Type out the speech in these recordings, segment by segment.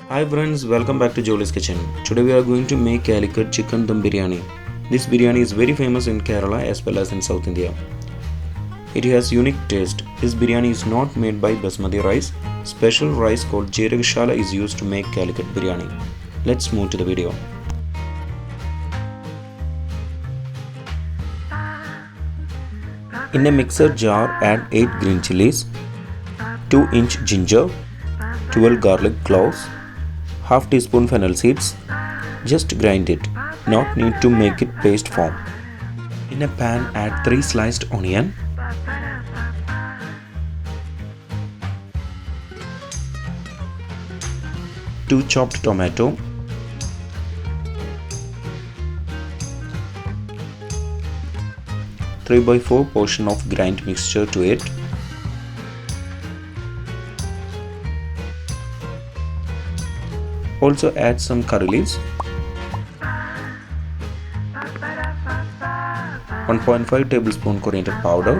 Hi friends, welcome back to Jolys kitchen. Today we are going to make Calicut Chicken Dum Biriyani. This biryani is very famous in Kerala as well as in South India. It has unique taste. This biryani is not made by basmati rice. Special rice called JeerakaShala is used to make Calicut Biriyani. Let's move to the video. In a mixer jar, add 8 green chillies, 2-inch ginger, 12 garlic cloves, half teaspoon fennel seeds. Just grind it, not need to make it paste form. In a pan, add 3 sliced onion, 2 chopped tomato, 3/4 portion of grind mixture to it. Also add some curry leaves, 1.5 tablespoon coriander powder,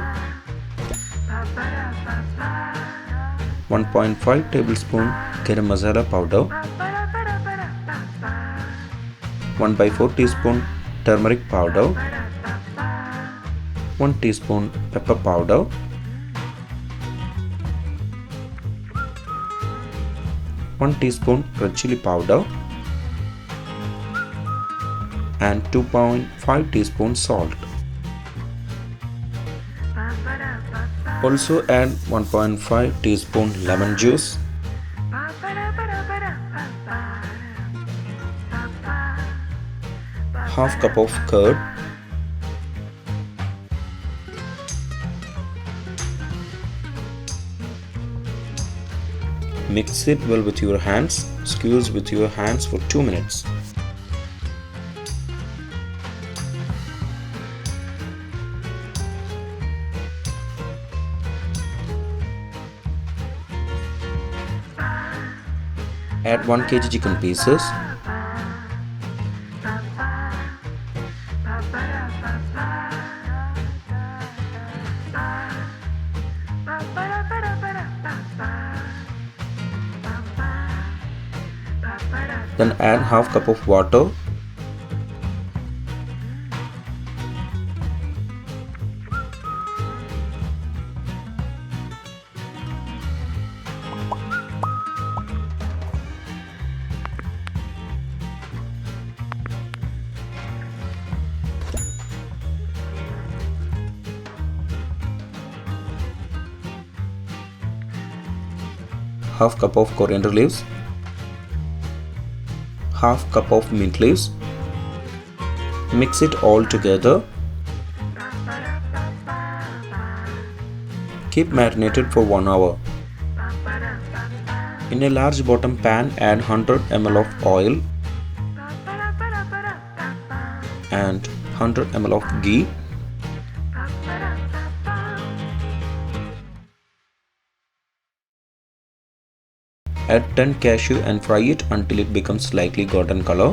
1.5 tablespoon Garam Masala Powder, 1/4 teaspoon Turmeric Powder, 1 teaspoon pepper powder, 1 teaspoon Red Chilli Powder, and 2.5 teaspoon salt. Also add 1.5 teaspoon lemon juice, half cup of curd, mix it well with your hands, squeeze with your hands for 2 minutes. Add 1 kg chicken pieces, then add half cup of water, half cup of coriander leaves, half cup of mint leaves. Mix it all together. Keep marinated for 1 hour. In a large bottom pan, add 100 ml of oil and 100 ml of ghee. Add 10 cashew and fry it until it becomes slightly golden color.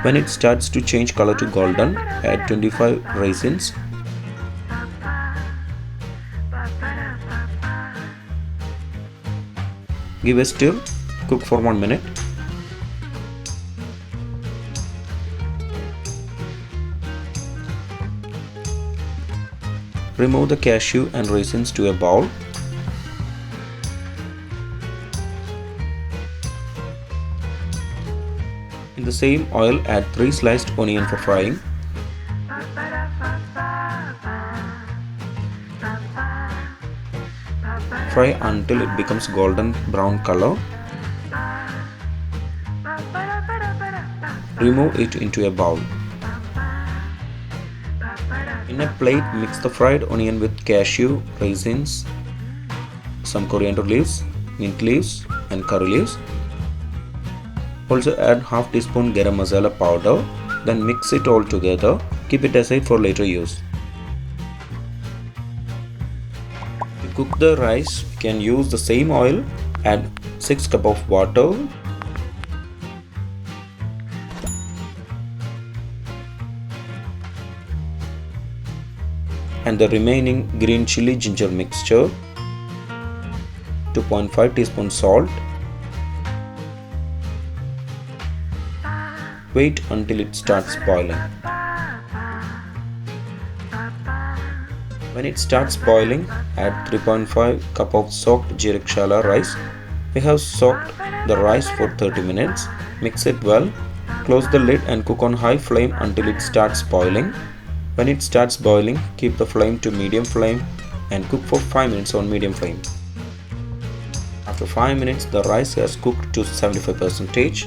When it starts to change color to golden, add 25 raisins. Give a stir, cook for 1 minute. Remove the cashew and raisins to a bowl. In the same oil, add 3 sliced onion for frying. Fry until it becomes golden brown color. Remove it into a bowl. In a plate, mix the fried onion with cashew, raisins, some coriander leaves, mint leaves and curry leaves. Also add half teaspoon Garam Masala Powder, then mix it all together. Keep it aside for later use. To cook the rice, you can use the same oil. Add 6 cup of water. and the remaining green chili ginger mixture, 2.5 teaspoon salt. Wait until it starts boiling. When it starts boiling, add 3.5 cup of soaked JeerakaShala rice. We have soaked the rice for 30 minutes. Mix it well. Close the lid and cook on high flame until it starts boiling. When it starts boiling, keep the flame to medium flame and cook for 5 minutes on medium flame. After 5 minutes, the rice has cooked to 75%.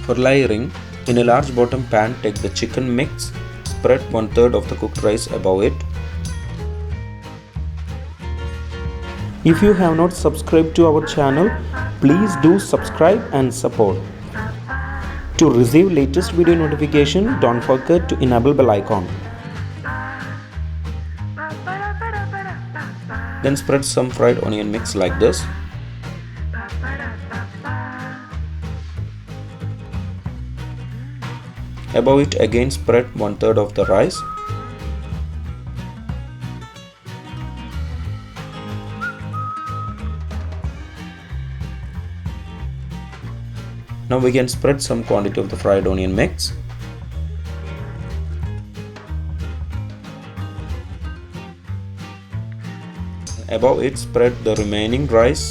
For layering, in a large bottom pan, take the chicken mix. Spread 1/3 of the cooked rice above it. If you have not subscribed to our channel, please do subscribe and support. To receive latest video notification, don't forget to enable bell icon. Then spread some fried onion mix like this. Above it again spread 1/3 of the rice. Now we can spread some quantity of the fried onion mix. Above it spread the remaining rice.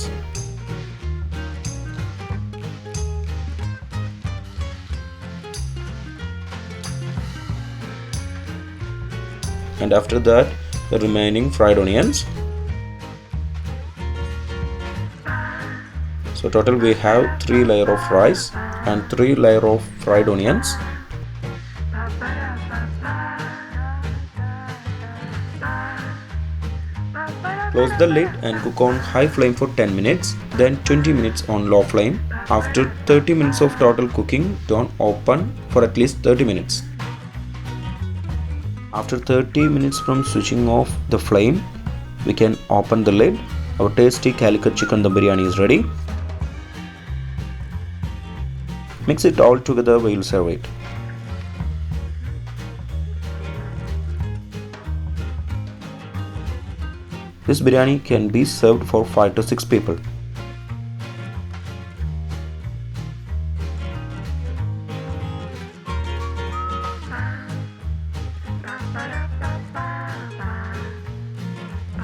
And after that, the remaining fried onions. So total we have 3 layers of rice and 3 layers of fried onions. Close the lid and cook on high flame for 10 minutes, then 20 minutes on low flame. After 30 minutes of total cooking, don't open for at least 30 minutes. After 30 minutes from switching off the flame, we can open the lid. Our tasty Calicut Chicken Dum Biryani is ready. Mix it all together while you serve it. This biryani can be served for 5 to 6 people.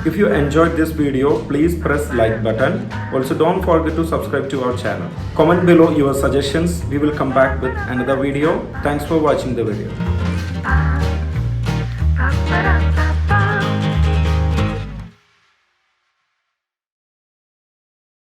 If you enjoyed this video, please press like button. Also don't forget to subscribe to our channel. Comment below your suggestions. We will come back with another video. Thanks for watching the video.